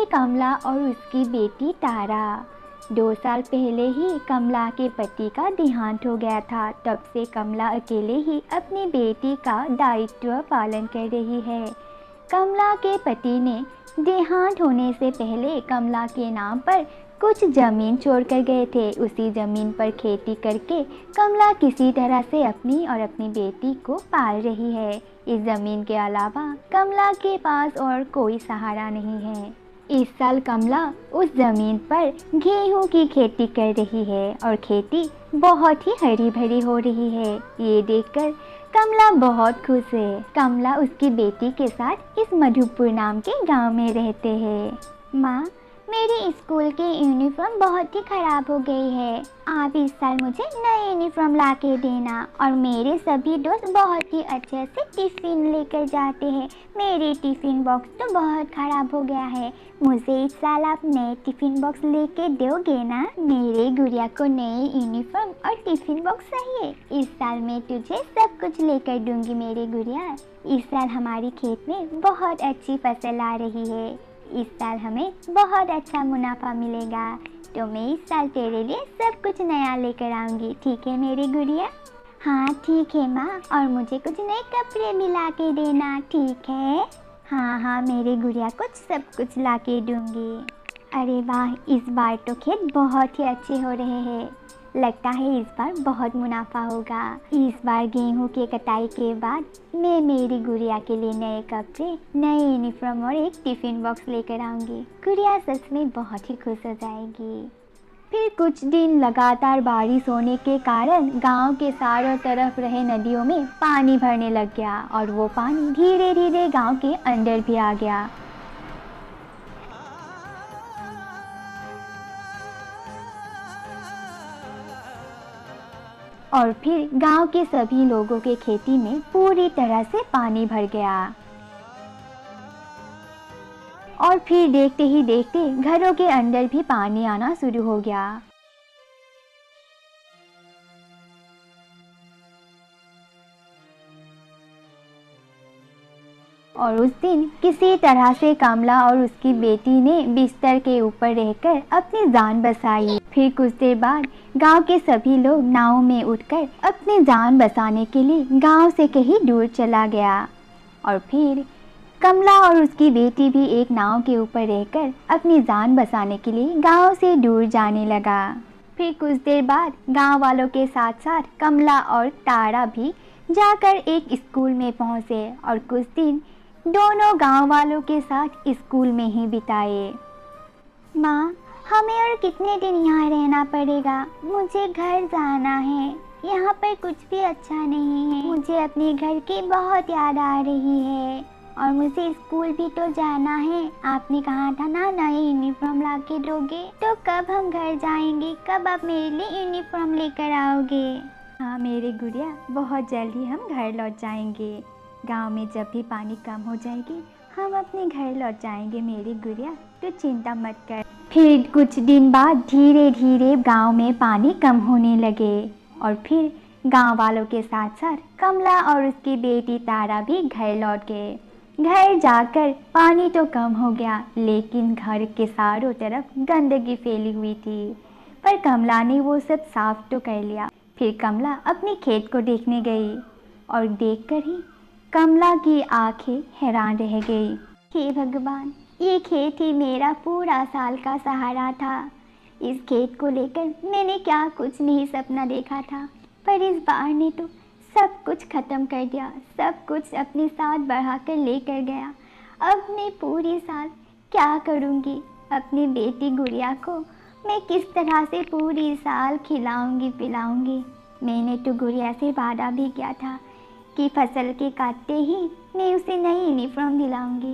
कमला और उसकी बेटी तारा। 2 साल पहले ही कमला के पति का देहांत हो गया था। तब से कमला अकेले ही अपनी बेटी का दायित्व पालन कर रही है। कमला के पति ने देहांत होने से पहले कमला के नाम पर कुछ ज़मीन छोड़कर गए थे। उसी ज़मीन पर खेती करके कमला किसी तरह से अपनी और अपनी बेटी को पाल रही है। इस ज़मीन के अलावा कमला के पास और कोई सहारा नहीं है। इस साल कमला उस ज़मीन पर गेहूं की खेती कर रही है और खेती बहुत ही हरी भरी हो रही है। ये देखकर कमला बहुत खुश है। कमला उसकी बेटी के साथ इस मधुपुर नाम के गांव में रहते हैं। माँ, मेरी स्कूल की यूनिफॉर्म बहुत ही ख़राब हो गई है। आप इस साल मुझे नई यूनिफॉर्म ला के देना। और मेरे सभी दोस्त बहुत ही अच्छे से टिफ़िन लेकर जाते हैं। मेरी टिफ़िन बॉक्स तो बहुत ख़राब हो गया है। मुझे इस साल आप नए टिफ़िन बॉक्स लेके दोगे ना? मेरे गुड़िया को नई यूनिफॉर्म और टिफ़िन बॉक्स चाहिए। इस साल मैं तुझे सब कुछ लेकर दूँगी मेरी गुड़िया। इस साल हमारी खेत में बहुत अच्छी फसल आ रही है। इस साल हमें बहुत अच्छा मुनाफा मिलेगा, तो मैं इस साल तेरे लिए सब कुछ नया लेकर आऊँगी। ठीक है मेरी गुड़िया? हाँ ठीक है माँ, और मुझे कुछ नए कपड़े भी ला के देना, ठीक है? हाँ हाँ मेरी गुड़िया को सब कुछ ला के दूँगी। अरे वाह, इस बार तो खेत बहुत ही अच्छे हो रहे हैं। लगता है इस बार बहुत मुनाफा होगा। इस बार गेहूं के कटाई के बाद मैं मेरी गुड़िया के लिए नए कपड़े, नए यूनिफॉर्म और एक टिफ़िन बॉक्स लेकर आऊँगी। गुड़िया सच में बहुत ही खुश हो जाएगी। फिर कुछ दिन लगातार बारिश होने के कारण गांव के चारों तरफ रहे नदियों में पानी भरने लग गया और वो पानी धीरे धीरे गांव के अंदर भी आ गया। और फिर गांव के सभी लोगों के खेती में पूरी तरह से पानी भर गया। और फिर देखते ही देखते घरों के अंदर भी पानी आना शुरू हो गया। और उस दिन किसी तरह से कमला और उसकी बेटी ने बिस्तर के ऊपर रहकर अपनी जान बचाई। फिर कुछ देर बाद गांव के सभी लोग नाव में उठकर अपनी जान बचाने के लिए गांव से कहीं दूर चला गया। और फिर कमला और उसकी बेटी भी एक नाव के ऊपर रहकर अपनी जान बचाने के लिए गांव से दूर जाने लगा। फिर कुछ देर बाद गांव वालों के साथ साथ कमला और तारा भी जाकर एक स्कूल में पहुंचे और कुछ दिन दोनों गांव वालों के साथ स्कूल में ही बिताए। माँ, हमें और कितने दिन यहाँ रहना पड़ेगा? मुझे घर जाना है। यहाँ पर कुछ भी अच्छा नहीं है। मुझे अपने घर की बहुत याद आ रही है और मुझे स्कूल भी तो जाना है। आपने कहा था ना नई यूनिफॉर्म ला के दोगे, तो कब हम घर जाएंगे? कब आप मेरे लिए यूनिफॉर्म लेकर आओगे? हाँ मेरी गुड़िया, बहुत जल्दी हम घर लौट जाएंगे। गांव में जब भी पानी कम हो जाएगी हम अपने घर लौट जाएंगे मेरी गुड़िया, तो चिंता मत कर। फिर कुछ दिन बाद धीरे धीरे गांव में पानी कम होने लगे और फिर गांव वालों के साथ साथ कमला और उसकी बेटी तारा भी घर लौट गए। घर जाकर पानी तो कम हो गया, लेकिन घर के चारों तरफ गंदगी फैली हुई थी। पर कमला ने वो सब साफ तो कर लिया। फिर कमला अपने खेत को देखने गई और देखकर ही कमला की आंखें हैरान रह गई। हे भगवान, ये खेत ही मेरा पूरा साल का सहारा था। इस खेत को लेकर मैंने क्या कुछ नहीं सपना देखा था, पर इस बाढ़ ने तो सब कुछ ख़त्म कर दिया। सब कुछ अपने साथ बढ़ा कर लेकर गया। अब मैं पूरी साल क्या करूँगी? अपनी बेटी गुड़िया को मैं किस तरह से पूरी साल खिलाऊँगी पिलाऊँगी? मैंने तो गुड़िया से वादा भी किया था कि फसल के काटते ही मैं उसे नई यूनिफॉर्म दिलाऊंगी,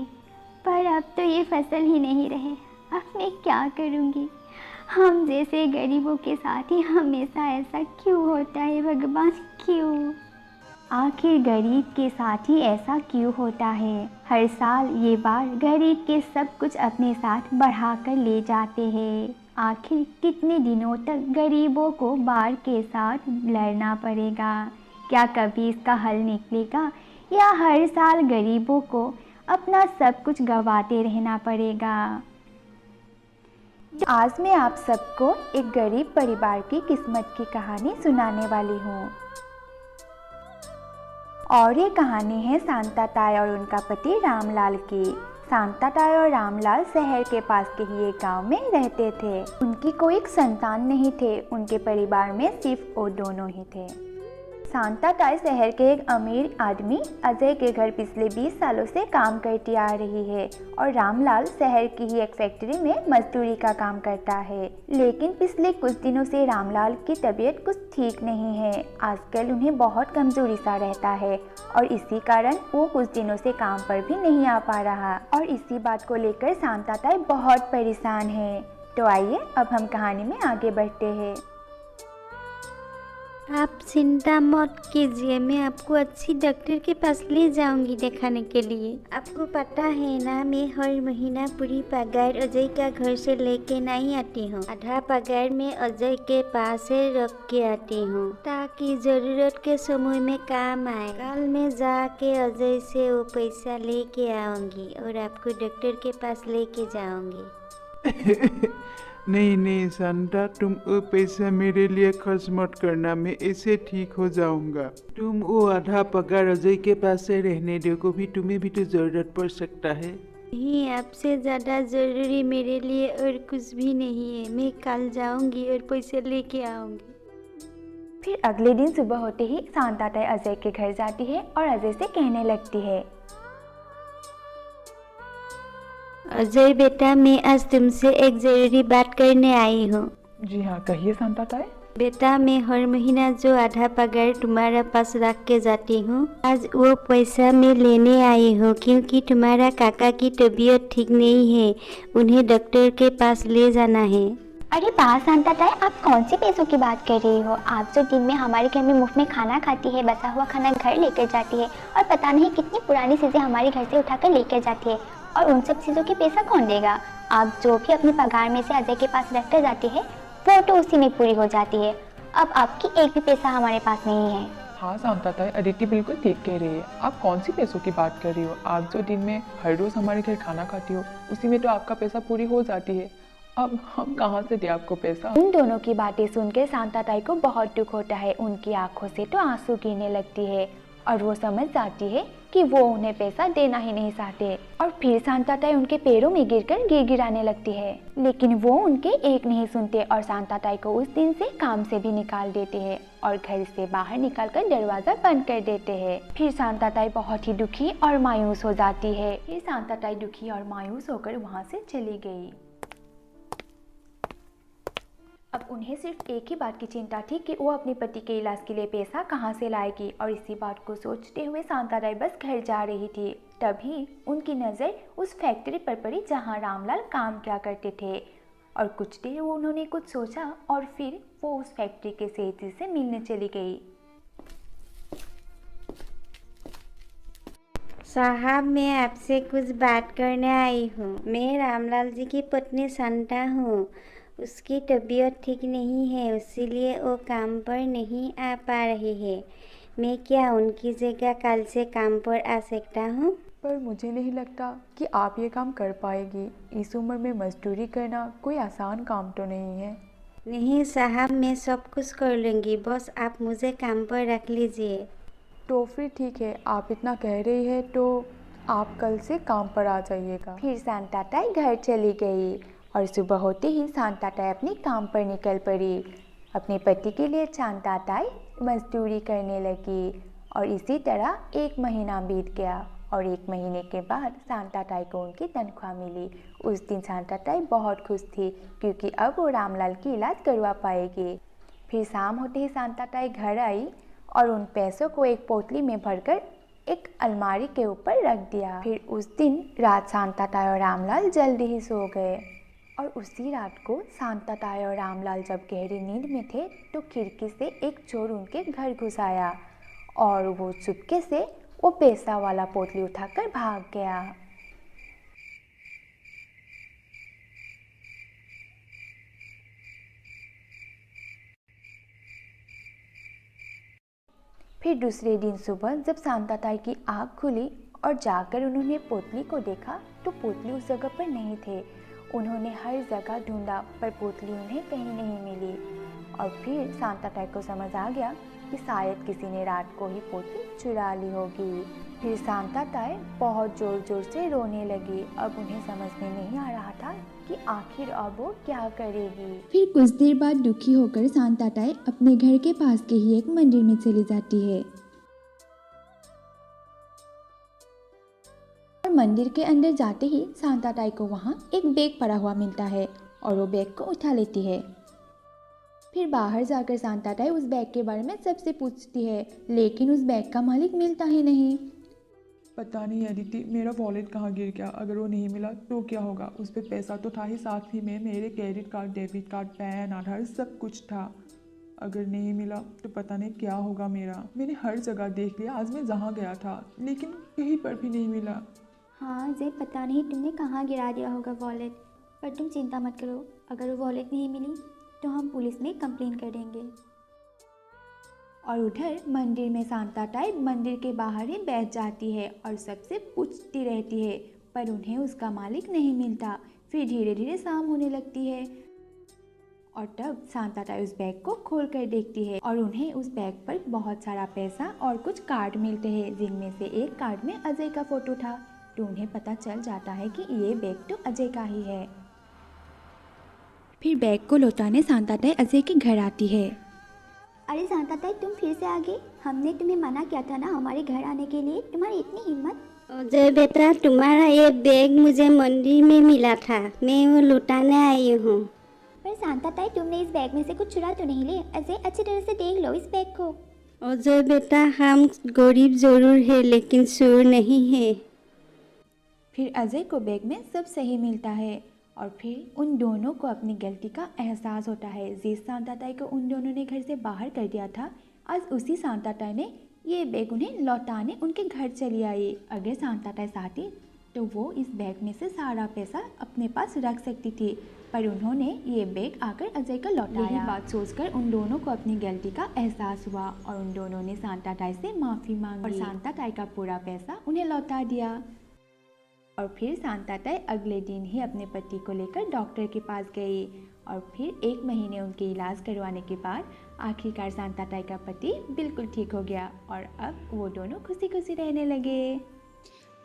पर अब तो ये फसल ही नहीं रहे। अब मैं क्या करूंगी? हम जैसे गरीबों के साथ ही हमेशा ऐसा क्यों होता है भगवान, क्यों? आखिर गरीब के साथ ही ऐसा क्यों होता है? हर साल ये बाढ़ गरीब के सब कुछ अपने साथ बढ़ा कर ले जाते हैं। आखिर कितने दिनों तक गरीबों को बाढ़ के साथ लड़ना पड़ेगा? क्या कभी इसका हल निकलेगा, या हर साल गरीबों को अपना सब कुछ गंवाते रहना पड़ेगा? आज मैं आप सबको एक गरीब परिवार की किस्मत की कहानी सुनाने वाली हूँ। और ये कहानी है शांता ताई और उनका पति रामलाल की। शांता ताई और रामलाल शहर के पास के ही एक गांव में रहते थे। उनकी कोई संतान नहीं थे, उनके परिवार में सिर्फ वो दोनों ही थे। शांता ताई शहर के एक अमीर आदमी अजय के घर पिछले 20 सालों से काम करती आ रही है और रामलाल शहर की ही एक फैक्ट्री में मजदूरी का काम करता है। लेकिन पिछले कुछ दिनों से रामलाल की तबीयत कुछ ठीक नहीं है। आजकल उन्हें बहुत कमजोरी सा रहता है और इसी कारण वो कुछ दिनों से काम पर भी नहीं आ पा रहा और इसी बात को लेकर शांता ताई बहुत परेशान है। तो आइए अब हम कहानी में आगे बढ़ते हैं। आप चिंता मत कीजिए, मैं आपको अच्छी डॉक्टर के पास ले जाऊंगी दिखाने के लिए। आपको पता है ना, मैं हर महीना पूरी पगार अजय का घर से लेके नहीं आती हूँ। आधा पगार मैं अजय के पास से रख के आती हूँ ताकि जरूरत के समय में काम आए। कल मैं जाके अजय से वो पैसा लेके आऊंगी और आपको डॉक्टर के पास लेके जाऊंगी। नहीं नहीं शांता, तुम वो पैसा मेरे लिए खर्च मत करना, मैं ऐसे ठीक हो जाऊंगा। तुम वो आधा पगार अजय के पास से रहने दो, को भी तुम्हें भी तो जरूरत पड़ सकता है। नहीं, आपसे ज़्यादा ज़रूरी मेरे लिए और कुछ भी नहीं है। मैं कल जाऊंगी और पैसे लेके आऊंगी। फिर अगले दिन सुबह होते ही शांता ताई अजय के घर जाती है और अजय से कहने लगती है, अजय बेटा, मैं आज तुमसे एक जरूरी बात करने आई हूँ। जी हाँ, कहिए शांता ताई। बेटा, मैं हर महीना जो आधा पगार तुम्हारे पास रख के जाती हूँ, आज वो पैसा मैं लेने आई हूँ क्योंकि तुम्हारा काका की तबीयत ठीक नहीं है। उन्हें डॉक्टर के पास ले जाना है। अरे वाह शांता ताई, आप कौन सी पैसों की बात कर रही हो? आप जो दिन में हमारे घर में मुफ्त में खाना खाती है, बचा हुआ खाना घर लेकर जाती है और पता नहीं कितनी पुरानी चीज़ें हमारे घर से उठाकर लेकर जाती है, और उन सब चीज़ों की पैसा कौन देगा? आप जो भी अपनी पगार में से अजय के पास रखकर जाती है वो तो उसी में पूरी हो जाती है। अब आपकी एक भी पैसा हमारे पास नहीं है। हाँ शांता ताई, अदिति बिल्कुल ठीक कह रही है। आप कौन सी पैसों की बात कर रही हो? आप जो दिन में हर रोज़ हमारे घर खाना खाती हो उसी में तो आपका पैसा पूरी हो जाती है। अब हम कहाँ से दें आपको पैसा? उन दोनों की बातें सुनकर शांता ताई को बहुत दुख होता है। उनकी आंखों से तो आंसू गिरने लगती है और वो समझ जाती है कि वो उन्हें पैसा देना ही नहीं चाहते। और फिर शांता ताई उनके पैरों में गिरकर गिड़गिड़ाने लगती है, लेकिन वो उनके एक नहीं सुनते और शांता ताई को उस दिन से काम से भी निकाल देते हैं और घर से बाहर निकालकर दरवाजा बंद कर देते हैं। फिर शांता ताई बहुत ही दुखी और मायूस हो जाती है। फिर शांता ताई दुखी और मायूस होकर वहाँ से चली गई। अब उन्हें सिर्फ एक ही बात की चिंता थी कि वो अपने पति के इलाज के लिए पैसा कहाँ से लाएगी, और इसी बात को सोचते हुए शांता ताई बस घर जा रही थी। तभी उनकी नज़र उस फैक्ट्री पर पड़ी जहाँ रामलाल काम किया करते थे और कुछ देर वो उन्होंने कुछ सोचा और फिर वो उस फैक्ट्री के सेठी से मिलने चली गई। साहब, मैं आपसे कुछ बात करने आई हूँ। मैं रामलाल जी की पत्नी शांता हूँ। उसकी तबीयत ठीक नहीं है, इसीलिए वो काम पर नहीं आ पा रही है। मैं क्या उनकी जगह कल से काम पर आ सकता हूँ? पर मुझे नहीं लगता कि आप ये काम कर पाएगी। इस उम्र में मजदूरी करना कोई आसान काम तो नहीं है। नहीं साहब, मैं सब कुछ कर लूँगी, बस आप मुझे काम पर रख लीजिए। तो फिर ठीक है, आप इतना कह रही है तो आप कल से काम पर आ जाइएगा। फिर शांता ताई घर चली गई और सुबह होते ही शांता ताई अपने काम पर निकल पड़ी। अपने पति के लिए शांता ताई मजदूरी करने लगी और इसी तरह एक महीना बीत गया और एक महीने के बाद शांता ताई को उनकी तनख्वाह मिली। उस दिन शांता ताई बहुत खुश थी क्योंकि अब वो रामलाल की इलाज करवा पाएगी। फिर शाम होते ही शांता ताई घर आई और उन पैसों को एक पोतली में भरकर एक अलमारी के ऊपर रख दिया। फिर उस दिन रात शांता ताई और रामलाल जल्दी ही सो गए और उसी रात को शांता ताई और रामलाल जब गहरी नींद में थे तो खिड़की से एक चोर उनके घर घुस आया और वो चुपके से वो पैसा वाला पोतली उठाकर भाग गया। फिर दूसरे दिन सुबह जब शांता ताई की आँख खुली और जाकर उन्होंने पोतली को देखा तो पोतली उस जगह पर नहीं थे। उन्होंने हर जगह ढूंढा पर पोटली उन्हें कहीं नहीं मिली। और फिर सांताटाई को समझ आ गया कि शायद किसी ने रात को ही पोटली चुरा ली होगी। फिर सांताटाई बहुत जोर जोर से रोने लगी। अब उन्हें समझ में नहीं आ रहा था कि आखिर अब वो क्या करेगी। फिर कुछ देर बाद दुखी होकर सांताटाई अपने घर के पास के ही एक मंदिर में चली जाती है और मंदिर के अंदर जाते ही सांताटाई को वहाँ एक बैग पड़ा हुआ मिलता है और वो बैग को उठा लेती है। फिर बाहर जाकर सांताटाई उस बैग के बारे में सबसे पूछती है, लेकिन उस बैग का मालिक मिलता ही नहीं। पता नहीं अदिति, मेरा वॉलेट कहाँ गिर गया। अगर वो नहीं मिला तो क्या होगा। उस पर पैसा तो था ही, साथ ही में मेरे credit card, debit card, PAN, Aadhaar सब कुछ था। अगर नहीं मिला तो पता नहीं क्या होगा मेरा। मैंने हर जगह देख लिया, आज मैं जहाँ गया था, लेकिन कहीं पर भी नहीं मिला। हाँ अजय, पता नहीं तुमने कहाँ गिरा दिया होगा वॉलेट, पर तुम चिंता मत करो, अगर वो वॉलेट नहीं मिली तो हम पुलिस में कंप्लेन कर देंगे। और उधर मंदिर में सांताटाई मंदिर के बाहर ही बैठ जाती है और सबसे पूछती रहती है, पर उन्हें उसका मालिक नहीं मिलता। फिर धीरे धीरे शाम होने लगती है और तब सांताटाई उस बैग को खोल कर देखती है और उन्हें उस बैग पर बहुत सारा पैसा और कुछ कार्ड मिलते हैं, जिनमें से एक कार्ड में अजय का फोटो था। तो उन्हें पता चल जाता है कि ये बैग तो अजय का ही है। फिर बैग को लौटाने सांताटाई अजय के घर आती है। अरे सांताटाई, तुम फिर से आ गई। हमने तुम्हें मना किया था ना हमारे घर आने के लिए, तुम्हारी इतनी हिम्मत। अजय बेटा, तुम्हारा ये बैग मुझे मंदिर में मिला था, मैं वो लुटाने आई हूँ। पर सांताटाई, तुमने इस बैग में से कुछ चुरा तो नहीं ले? अजय, अच्छी तरह से देख लो इस बैग को। अजय बेटा, हम गरीब जरूर है लेकिन चोर नहीं है। फिर अजय को बैग में सब सही मिलता है और फिर उन दोनों को अपनी गलती का एहसास होता है। जिस सांताटाई को उन दोनों ने घर से बाहर कर दिया था, आज उसी सांताटाई ने ये बैग उन्हें लौटाने उनके घर चली आई। अगर सांताटाई चाहती तो वो इस बैग में से सारा पैसा अपने पास रख सकती थी, पर उन्होंने ये बैग आकर अजय को लौटाया। यही बात सोचकर उन दोनों को अपनी गलती का एहसास हुआ और उन दोनों ने सांताटाई से माफ़ी मांगी और सांताटाई का पूरा पैसा उन्हें लौटा दिया। और फिर सांताटाई अगले दिन ही अपने पति को लेकर डॉक्टर के पास गई और फिर 1 महीने उनके इलाज करवाने के बाद आखिरकार सांताटाई का पति बिल्कुल ठीक हो गया और अब वो दोनों खुशी खुशी रहने लगे।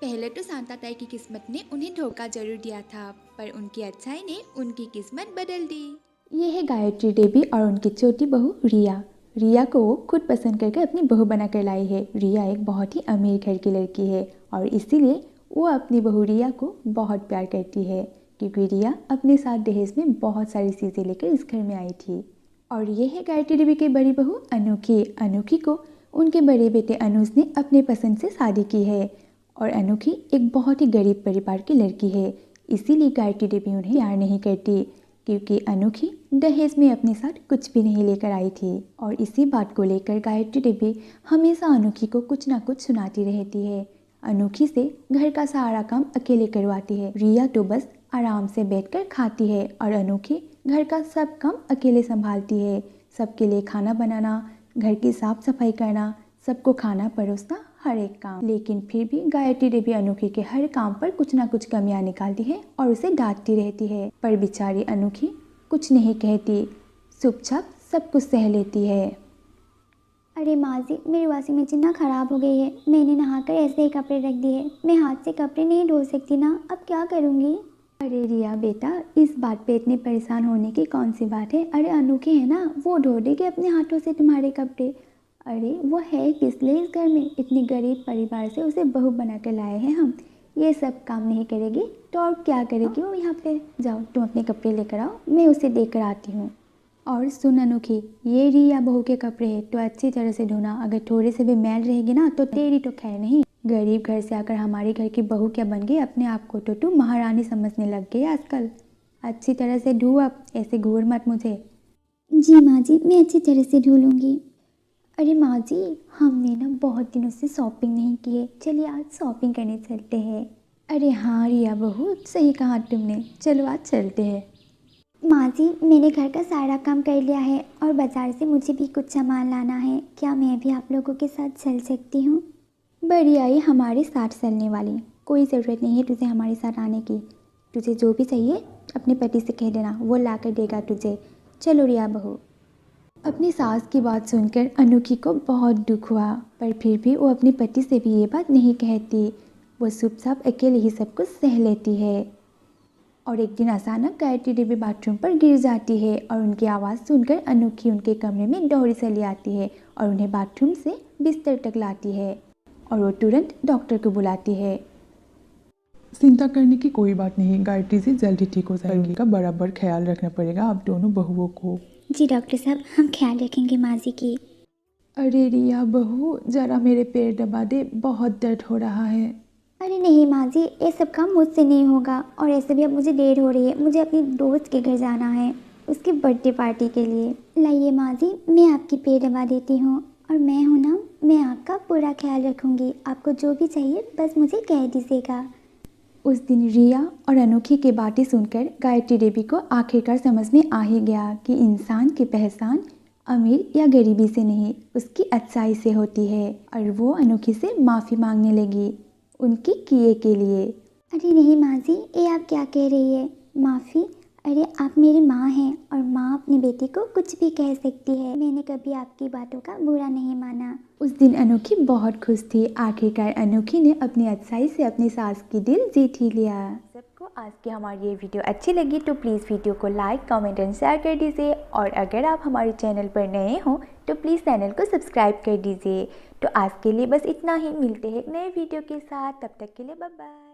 पहले तो सांताटाई की किस्मत ने उन्हें धोखा जरूर दिया था, पर उनकी अच्छाई ने उनकी किस्मत बदल दी। ये है गायत्री देवी और उनकी छोटी बहू रिया। रिया को वो खुद पसंद करके अपनी बहू बनाकर लाई है। रिया एक बहुत ही अमीर घर की लड़की है और इसीलिए वो अपनी बहू रिया को बहुत प्यार करती है, क्योंकि रिया अपने साथ दहेज में बहुत सारी चीज़ें लेकर इस घर में आई थी। और ये है गायत्री देवी की बड़ी बहू अनोखी। अनोखी को उनके बड़े बेटे अनुज ने अपने पसंद से शादी की है और अनोखी एक बहुत ही गरीब परिवार की लड़की है, इसीलिए गायत्री देवी उन्हें प्यार नहीं करती, क्योंकि अनोखी दहेज में अपने साथ कुछ भी नहीं लेकर आई थी। और इसी बात को लेकर गायत्री देवी हमेशा अनोखी को कुछ ना कुछ सुनाती रहती है। अनोखी से घर का सारा काम अकेले करवाती है। रिया तो बस आराम से बैठकर खाती है और अनोखी घर का सब काम अकेले संभालती है। सबके लिए खाना बनाना, घर की साफ सफाई करना, सबको खाना परोसना, हर एक काम। लेकिन फिर भी गायत्री देवी अनोखी के हर काम पर कुछ ना कुछ कमियां निकालती है और उसे डांटती रहती है, पर बेचारी अनोखी कुछ नहीं कहती, चुपचाप सब कुछ सह लेती है। अरे माँ जी, मेरी वॉशिंग मशीन ना ख़राब हो गई है, मैंने नहाकर ऐसे ही कपड़े रख दिए, मैं हाथ से कपड़े नहीं धो सकती ना, अब क्या करूँगी? अरे रिया बेटा, इस बात पे इतने परेशान होने की कौन सी बात है। अरे अनोखी है ना, वो धो देगी अपने हाथों से तुम्हारे कपड़े। अरे वो है किस लिए इस घर में? इतनी गरीब परिवार से उसे बहू बना कर लाए हैं हम, ये सब काम नहीं करेगी तो और क्या करेगी वो यहाँ पे? जाओ तुम अपने कपड़े लेकर आओ, मैं उसे देकर आती हूँ। और सुन अनोखी, ये रिया बहू के कपड़े हैं तो अच्छी तरह से धोना, अगर थोड़े से भी मैल रहेगी ना तो तेरी तो खैर नहीं। गरीब घर से आकर हमारे घर की बहू क्या बन गई? अपने आप को तो तू महारानी समझने लग गई आजकल। अच्छी तरह से धो, अब ऐसे घूर मत मुझे। जी माँ जी, मैं अच्छी तरह से धो लूँगी। अरे माँ जी, हमने ना बहुत दिनों से शॉपिंग नहीं की है, चलिए आज शॉपिंग करने चलते हैं। अरे हाँ रिया बहू, सही कहा तुमने, चलो आज चलते हैं। माँ जी, मैंने घर का सारा काम कर लिया है और बाज़ार से मुझे भी कुछ सामान लाना है, क्या मैं भी आप लोगों के साथ चल सकती हूँ? बड़ी आई हमारे साथ चलने वाली, कोई ज़रूरत नहीं है तुझे हमारे साथ आने की। तुझे जो भी चाहिए अपने पति से कह देना, वो ला कर देगा तुझे। चलो रिया बहू। अपनी सास की बात सुनकर अनोखी को बहुत दुख हुआ, पर फिर भी वो अपने पति से भी ये बात नहीं कहती। वो चुपचाप अकेले ही सब कुछ सह लेती है। और एक दिन अचानक गायत्री देवी बाथरूम पर गिर जाती है और उनकी आवाज़ सुनकर अनोखी उनके कमरे में दौड़ी चली आती है और उन्हें बाथरूम से बिस्तर तक लाती है और वो तुरंत डॉक्टर को बुलाती है। चिंता करने की कोई बात नहीं, गायत्री जी जल्दी ठीक हो जाएंगी। का बराबर ख्याल रखना पड़ेगा आप दोनों बहुओं को। जी डॉक्टर साहब, हम ख्याल रखेंगे माँ जी की। अरे रिया बहू, जरा मेरे पैर दबा दे, बहुत दर्द हो रहा है। अरे नहीं माँ जी, ये सब काम मुझसे नहीं होगा। और ऐसे भी अब मुझे देर हो रही है, मुझे अपनी दोस्त के घर जाना है उसकी बर्थडे पार्टी के लिए। लाइए माँ जी, मैं आपकी पैर दबा देती हूँ। और मैं हूँ ना, मैं आपका पूरा ख्याल रखूँगी। आपको जो भी चाहिए बस मुझे कह दीजिएगा। उस दिन रिया और अनोखी की बातें सुनकर गायत्री देवी को आखिरकार समझ में आ ही गया कि इंसान की पहचान अमीर या गरीबी से नहीं, उसकी अच्छाई से होती है। और वो अनोखी से माफ़ी मांगने लगी उनकी किए के लिए। अरे नहीं माँ जी, ये आप क्या कह रही है, माफ़ी? अरे आप मेरी माँ हैं और माँ अपनी बेटी को कुछ भी कह सकती है। मैंने कभी आपकी बातों का बुरा नहीं माना। उस दिन अनोखी बहुत खुश थी। आखिरकार अनोखी ने अपनी अच्छाई से अपनी सास की दिल जीत ही लिया। सबको आज की हमारी ये वीडियो अच्छी लगी तो प्लीज़ वीडियो को लाइक, कमेंट एंड शेयर कर दीजिए। और अगर आप हमारे चैनल पर नए हो तो प्लीज़ चैनल को सब्सक्राइब कर दीजिए। तो आज के लिए बस इतना ही, मिलते हैं एक नए वीडियो के साथ, तब तक के लिए बाय बाय।